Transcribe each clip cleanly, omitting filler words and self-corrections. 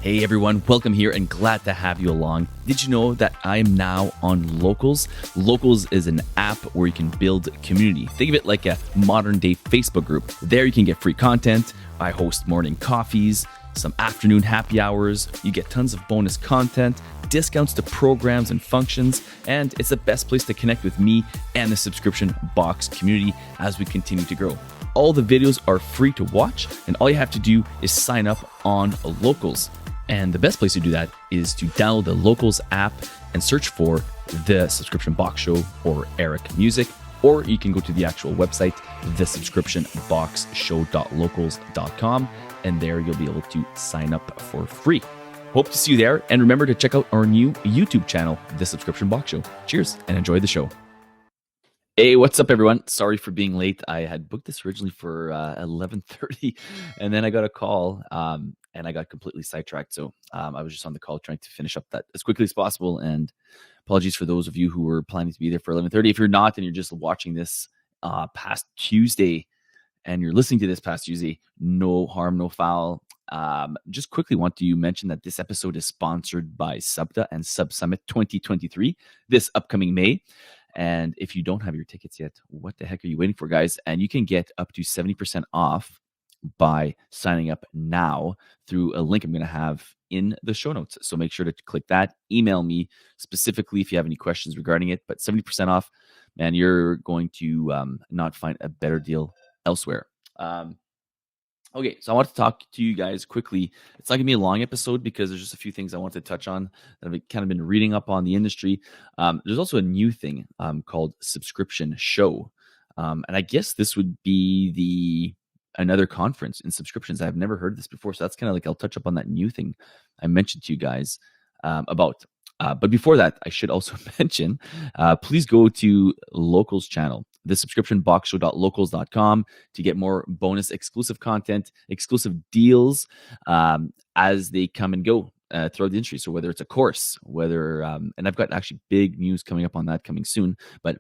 Hey everyone, welcome here and glad to have you along. Did you know that I am now on Locals? Locals is an app where you can build community. Think of it like a modern day Facebook group. There you can get free content. I host morning coffees, some afternoon happy hours. You get tons of bonus content, discounts to programs and functions, and it's the best place to connect with me and the subscription box community as we continue to grow. All the videos are free to watch, and all you have to do is sign up on Locals. And the best place to do that is to download the Locals app and search for The Subscription Box Show or Eric Music, or you can go to the actual website, thesubscriptionboxshow.locals.com, and there you'll be able to sign up for free. Hope to see you there, and remember to check out our new YouTube channel, The Subscription Box Show. Cheers, and enjoy the show. Hey, what's up, everyone? Sorry for being late. I had booked this originally for 11:30, and then I got a call, and I got completely sidetracked. So I was just on the call trying to finish up that as quickly as possible. And apologies for those of you who were planning to be there for 11:30. If you're not, and you're just watching this past Tuesday, and you're listening to this past Tuesday, no harm, no foul. Just quickly want to mention that this episode is sponsored by SUBTA and Sub Summit 2023 this upcoming May. And if you don't have your tickets yet, what the heck are you waiting for, guys? And you can get up to 70% off by signing up now through a link I'm going to have in the show notes. So make sure to click that. Email me specifically if you have any questions regarding it. But 70% off, man, you're going to not find a better deal elsewhere. Okay, so I want to talk to you guys quickly. It's not going to be a long episode because there's just a few things I want to touch on that I've kind of been reading up on the industry. There's also a new thing called subscription show. And I guess this would be another conference in subscriptions. I've never heard this before. So that's kind of like, I'll touch up on that new thing I mentioned to you guys about. But before that, I should also mention, please go to Locals channel, thesubscriptionboxshow.locals.com, to get more bonus exclusive content, exclusive deals as they come and go throughout the industry. So whether it's a course, and I've got actually big news coming up on that coming soon, but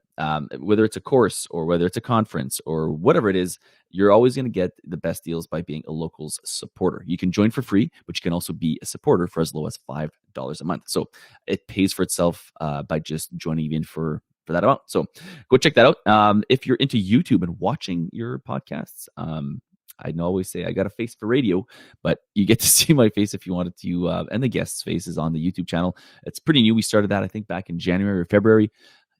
whether it's a course or whether it's a conference or whatever it is, you're always going to get the best deals by being a Locals supporter. You can join for free, but you can also be a supporter for as low as $5 a month. So it pays for itself by just joining in for that amount. So go check that out. If you're into YouTube and watching your podcasts, I always say I got a face for radio, but you get to see my face if you wanted to, and the guest's faces on the YouTube channel. It's pretty new. We started that, I think, back in January or February.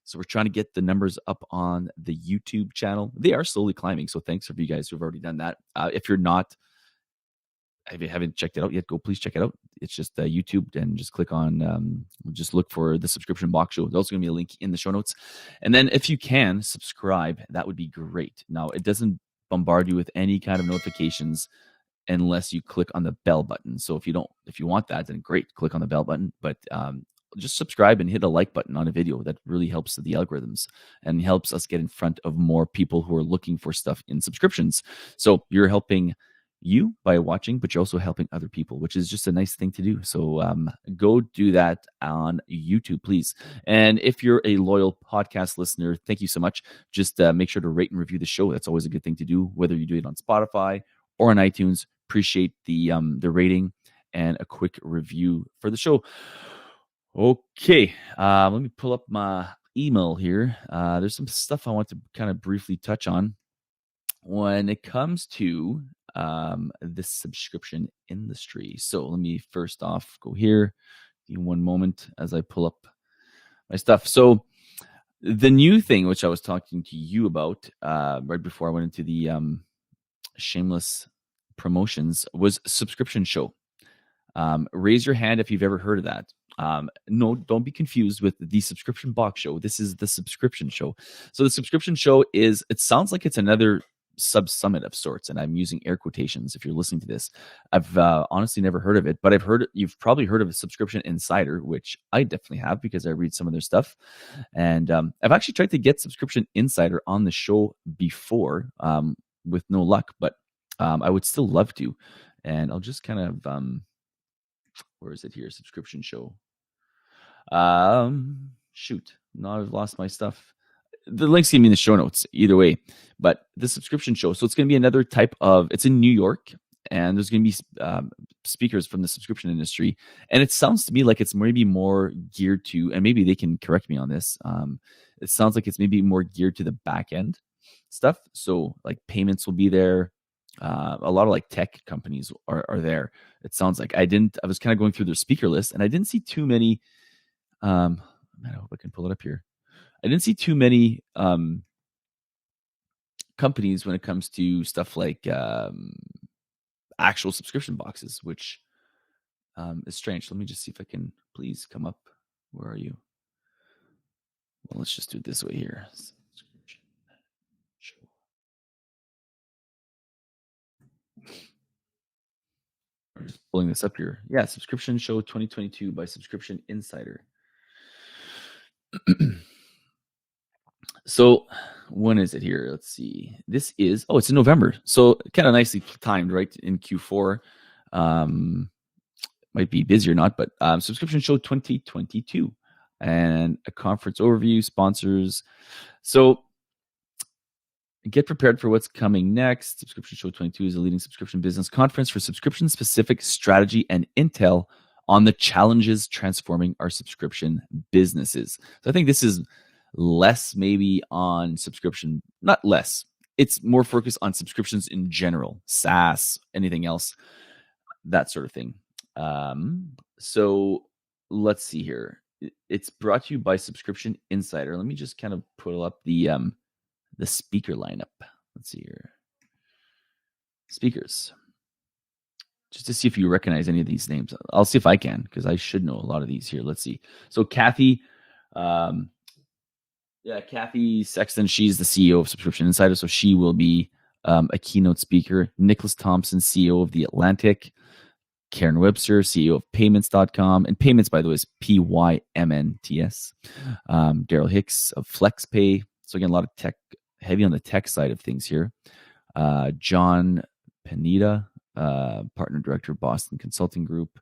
So we're trying to get the numbers up on the YouTube channel. They are slowly climbing. So thanks for you guys who've already done that. If you're not, if you haven't checked it out yet, please check it out. It's just YouTube, and just click on, just look for the Subscription Box Show. There's also going to be a link in the show notes. And then if you can subscribe, that would be great. Now, it doesn't bombard you with any kind of notifications unless you click on the bell button. So if you want that, then great, click on the bell button. But just subscribe and hit a like button on a video. That really helps the algorithms and helps us get in front of more people who are looking for stuff in subscriptions. So you're helping you by watching, but you're also helping other people, which is just a nice thing to do. So go do that on YouTube, please. And if you're a loyal podcast listener, thank you so much. Just make sure to rate and review the show. That's always a good thing to do, whether you do it on Spotify or on iTunes. Appreciate the rating and a quick review for the show. Okay, let me pull up my email here. There's some stuff I want to kind of briefly touch on when it comes to the subscription industry. So let me first off go here. In one moment as I pull up my stuff. So the new thing, which I was talking to you about right before I went into the shameless promotions, was subscription show. Raise your hand if you've ever heard of that. No, don't be confused with the Subscription Box Show. This is the subscription show. So the subscription show it sounds like it's another sub summit of sorts, and I'm using air quotations if you're listening to this. I've honestly never heard of it, but you've probably heard of a Subscription Insider, which I definitely have because I read some of their stuff. And I've actually tried to get Subscription Insider on the show before with no luck, but I would still love to. And I'll just kind of where is it here? Subscription show. Shoot, now I've lost my stuff. The link's gonna be in the show notes either way, but the subscription show. So it's going to be another type of, it's in New York, and there's going to be speakers from the subscription industry. And it sounds to me like it's maybe more geared to, and maybe they can correct me on this. It sounds like it's maybe more geared to the back end stuff. So like payments will be there. A lot of like tech companies are there. It sounds like I was kind of going through their speaker list, and I didn't see too many. Man, I hope I can pull it up here. I didn't see too many companies when it comes to stuff like actual subscription boxes, which is strange. Let me just see if I can please come up. Where are you? Well, let's just do it this way here. Subscription show. I'm just pulling this up here. Yeah, Subscription Show 2022 by Subscription Insider. So when is it here? Let's see. This is, it's in November. So kind of nicely timed, right? In Q4. Might be busy or not, but Subscription Show 2022 and a conference overview, sponsors. So get prepared for what's coming next. Subscription Show 22 is a leading subscription business conference for subscription-specific strategy and intel on the challenges transforming our subscription businesses. So I think this is less maybe on subscription, not less. It's more focused on subscriptions in general, SaaS, anything else, that sort of thing. So let's see here. It's brought to you by Subscription Insider. Let me just kind of pull up the speaker lineup. Let's see here. Speakers. Just to see if you recognize any of these names. I'll see if I can, because I should know a lot of these here. Let's see. So Kathy, Kathy Sexton, she's the CEO of Subscription Insider, so she will be a keynote speaker. Nicholas Thompson, CEO of The Atlantic. Karen Webster, CEO of Payments.com. And Payments, by the way, is PYMNTS. Daryl Hicks of FlexPay. So again, a lot of tech, heavy on the tech side of things here. John Panetta, partner director of Boston Consulting Group.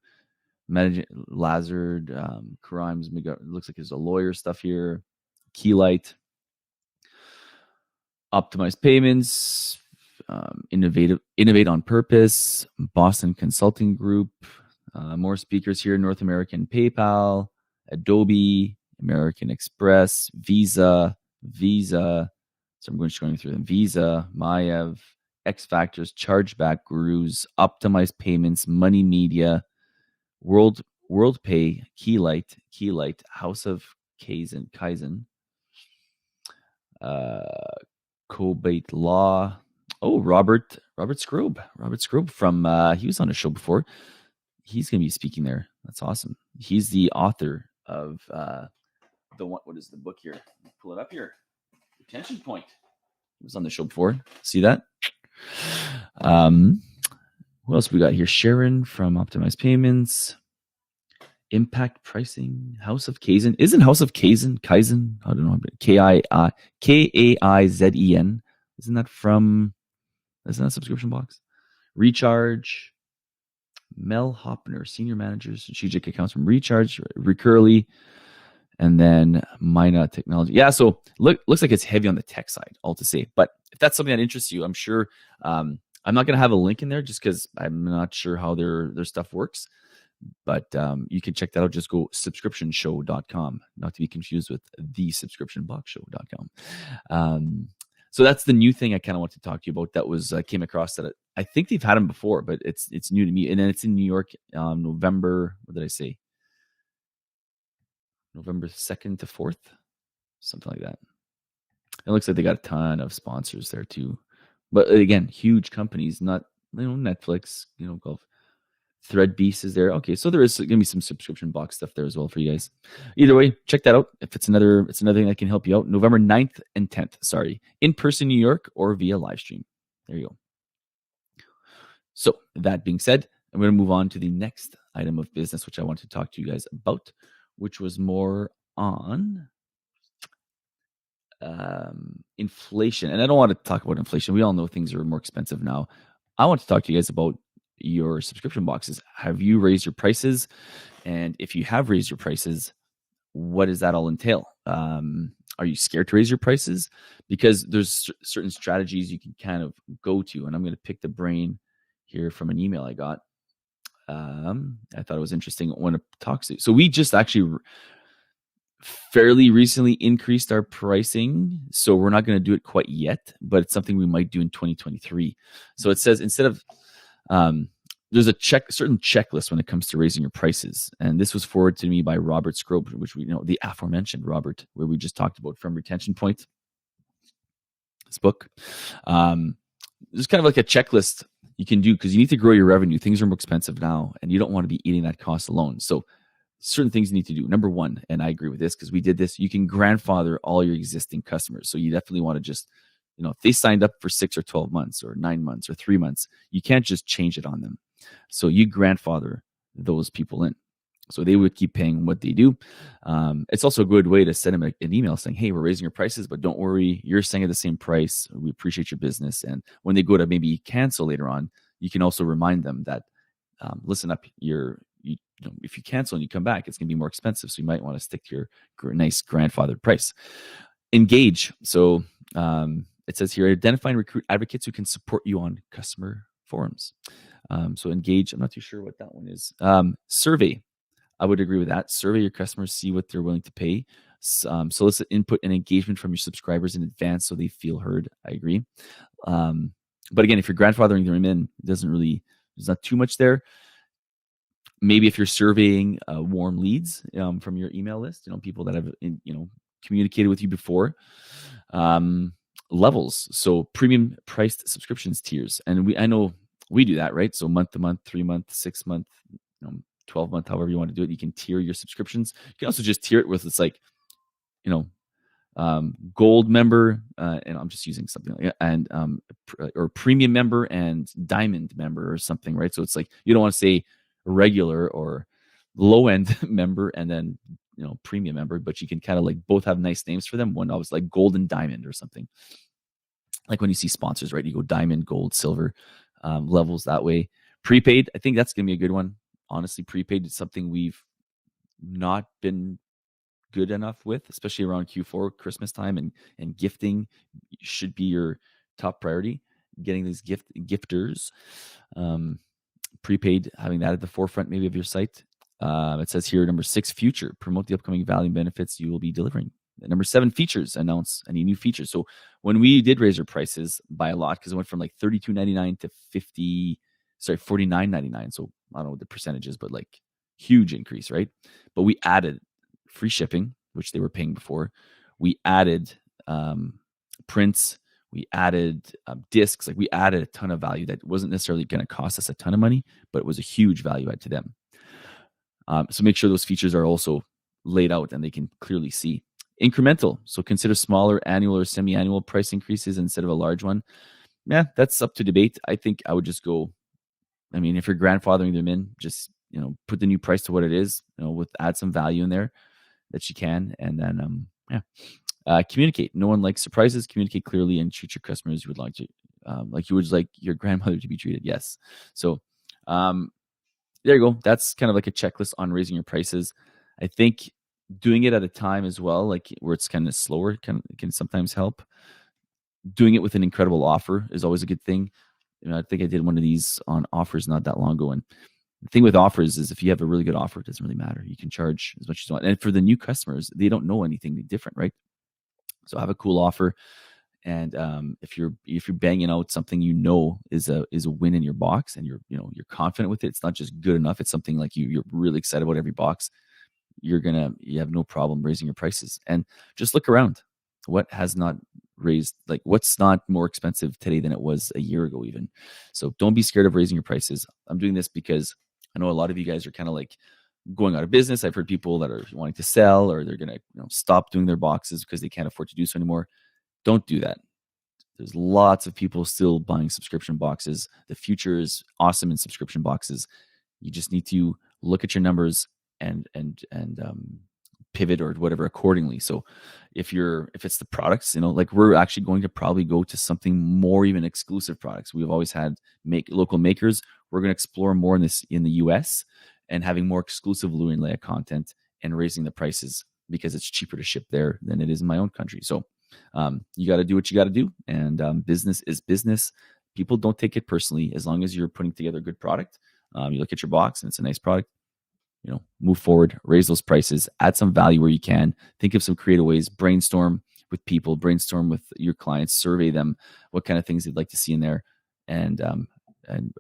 Lazard, Crimes, looks like there's a lawyer stuff here. Keylight, Optimize Payments, Innovate on Purpose, Boston Consulting Group, more speakers here, North American PayPal, Adobe, American Express, Visa. So I'm just going through them. Visa, Mayev, X Factors, Chargeback Gurus, Optimize Payments, Money Media, WorldPay, Keylight, House of Kaizen, Cobate Law. Oh, Robert Scrobe from he was on a show before. He's going to be speaking there. That's awesome. He's the author of the one. What is the book here? Pull it up here. Retention Point. He was on the show before. See that? What else we got here? Sharon from Optimize Payments. Impact Pricing. House of Kaizen. Isn't House of Kaizen? I don't know. Kaizen. Isn't that a subscription box? Recharge. Mel Hopner, Senior Manager, Strategic Accounts from Recharge, Recurly, and then Mina Technology. Yeah, so looks like it's heavy on the tech side, all to say. But if that's something that interests you, I'm sure I'm not going to have a link in there just because I'm not sure how their stuff works. But you can check that out. Just go subscriptionshow.com, not to be confused with thesubscriptionboxshow.com. So that's the new thing I kind of want to talk to you about. That was came across that I think they've had them before, but it's new to me. And then it's in New York, November. What did I say? November 2nd to 4th, something like that. It looks like they got a ton of sponsors there too. But again, huge companies, not Netflix, Golf. Threadbeast is there. Okay, so there is going to be some subscription box stuff there as well for you guys. Either way, check that out. If it's another thing that can help you out. November 9th and 10th, in person New York or via live stream. There you go. So that being said, I'm going to move on to the next item of business, which I want to talk to you guys about, which was more on inflation. And I don't want to talk about inflation. We all know things are more expensive now. I want to talk to you guys about your subscription boxes. Have you raised your prices? And if you have raised your prices, what does that all entail? Are you scared to raise your prices? Because there's certain strategies you can kind of go to, and I'm going to pick the brain here from an email I got. I thought it was interesting when it talks to. So we just actually fairly recently increased our pricing. So we're not going to do it quite yet, but it's something we might do in 2023. So it says instead of there's a certain checklist when it comes to raising your prices. And this was forwarded to me by Robert Scrope, which we know, the aforementioned Robert, where we just talked about From Retention Point, this book. There's kind of like a checklist you can do because you need to grow your revenue. Things are more expensive now, and you don't want to be eating that cost alone. So certain things you need to do. Number one, and I agree with this because we did this, you can grandfather all your existing customers. So you definitely want to just, if they signed up for 6 or 12 months or 9 months or 3 months, you can't just change it on them. So you grandfather those people in. So they would keep paying what they do. It's also a good way to send them an email saying, hey, we're raising your prices, but don't worry, you're staying at the same price. We appreciate your business. And when they go to maybe cancel later on, you can also remind them that, listen up, if you cancel and you come back, it's going to be more expensive. So you might want to stick to your nice grandfathered price. Engage. So it says here, identify and recruit advocates who can support you on customer forums. So engage. I'm not too sure what that one is. Survey. I would agree with that. Survey your customers, see what they're willing to pay. Solicit input and engagement from your subscribers in advance so they feel heard. I agree. But again, if you're grandfathering them in, there's not too much there. Maybe if you're surveying warm leads from your email list, people that have communicated with you before. Levels, so premium priced subscriptions tiers, and I know we do that, right? So month to month, 3 month, 6 month, 12 month, however you want to do it. You can tier your subscriptions. You can also just tier it with it's like, gold member, and I'm just using something like that, and or premium member and diamond member or something, right? So it's like you don't want to say regular or low end member and then premium member, but you can kind of like both have nice names for them. One was like gold and diamond or something. Like when you see sponsors, right? You go diamond, gold, silver, levels that way. Prepaid, I think that's gonna be a good one. Honestly, prepaid is something we've not been good enough with, especially around Q4, Christmas time, and gifting should be your top priority. Getting these gifters, prepaid, having that at the forefront maybe of your site. It says here, number 6, future, promote the upcoming value and benefits you will be delivering. Number 7, features, announce any new features. So when we did raise our prices by a lot, because it went from like $32.99 to $49.99. So I don't know what the percentage is, but like huge increase, right? But we added free shipping, which they were paying before. We added prints. We added discs. Like we added a ton of value that wasn't necessarily going to cost us a ton of money, but it was a huge value add to them. So make sure those features are also laid out and they can clearly see. Incremental. So consider smaller annual or semi-annual price increases instead of a large one. Yeah, that's up to debate. I think I would just go, if you're grandfathering them in, just, put the new price to what it is, with add some value in there that you can. And then, communicate. No one likes surprises. Communicate clearly and treat your customers you would like to, like you would like your grandmother to be treated. Yes. So, there you go. That's kind of like a checklist on raising your prices. I think doing it at a time as well, like where it's kind of slower, can sometimes help. Doing it with an incredible offer is always a good thing. I think I did one of these on offers not that long ago. And the thing with offers is if you have a really good offer, it doesn't really matter. You can charge as much as you want. And for the new customers, they don't know anything different, right? So have a cool offer. And if you're banging out something is a win in your box, and you're confident with it, it's not just good enough. It's something like you're really excited about every box. You have no problem raising your prices. And just look around. What has not raised, like what's not more expensive today than it was a year ago even? So don't be scared of raising your prices. I'm doing this because I know a lot of you guys are kind of like going out of business. I've heard people that are wanting to sell, or they're going to stop doing their boxes because they can't afford to do so anymore. Don't do that. There's lots of people still buying subscription boxes. The future is awesome in subscription boxes. You just need to look at your numbers and pivot or whatever accordingly. So if it's the products, like we're actually going to probably go to something more even exclusive products. We've always had local makers. We're going to explore more in the US and having more exclusive Louis and Leia content and raising the prices because it's cheaper to ship there than it is in my own country. So you got to do what you got to do, and business is business. people don't take it personally as long as you're putting together a good product. You look at your box and it's a nice product. Move forward, raise those prices, add some value where you can, think of some creative ways, brainstorm with people, brainstorm with your clients, survey them what kind of things they'd like to see in there, and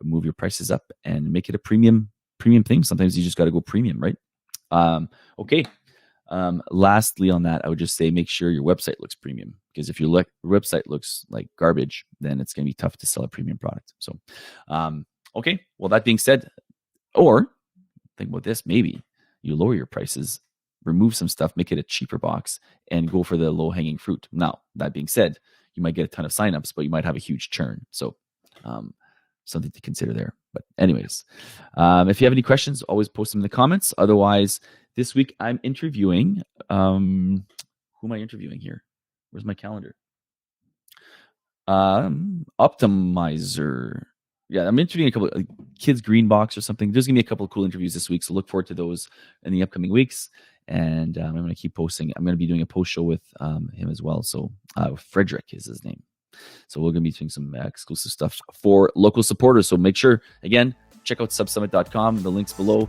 move your prices up and make it a premium thing. Sometimes you just got to go premium, right? Okay. Lastly on that, I would just say make sure your website looks premium, because if your website looks like garbage, then it's going to be tough to sell a premium product. So, okay. Well, that being said, or think about this, maybe you lower your prices, remove some stuff, make it a cheaper box, and go for the low-hanging fruit. Now, that being said, you might get a ton of signups, but you might have a huge churn. So something to consider there. But anyways, if you have any questions, always post them in the comments. Otherwise, this week I'm interviewing, who am I interviewing here? Where's my calendar? Optimizer. Yeah, I'm interviewing a couple of Kids Green Box or something. There's going to be a couple of cool interviews this week, so look forward to those in the upcoming weeks. And I'm going to keep posting. I'm going to be doing a post show with him as well. So Frederick is his name. So we're going to be doing some exclusive stuff for local supporters. So make sure, again, check out subsummit.com. The link's below.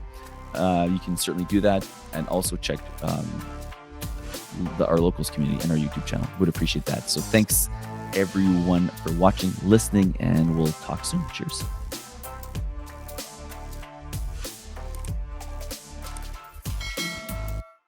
You can certainly do that. And also check our locals community and our YouTube channel. Would appreciate that. So thanks everyone for watching, listening, and we'll talk soon. Cheers.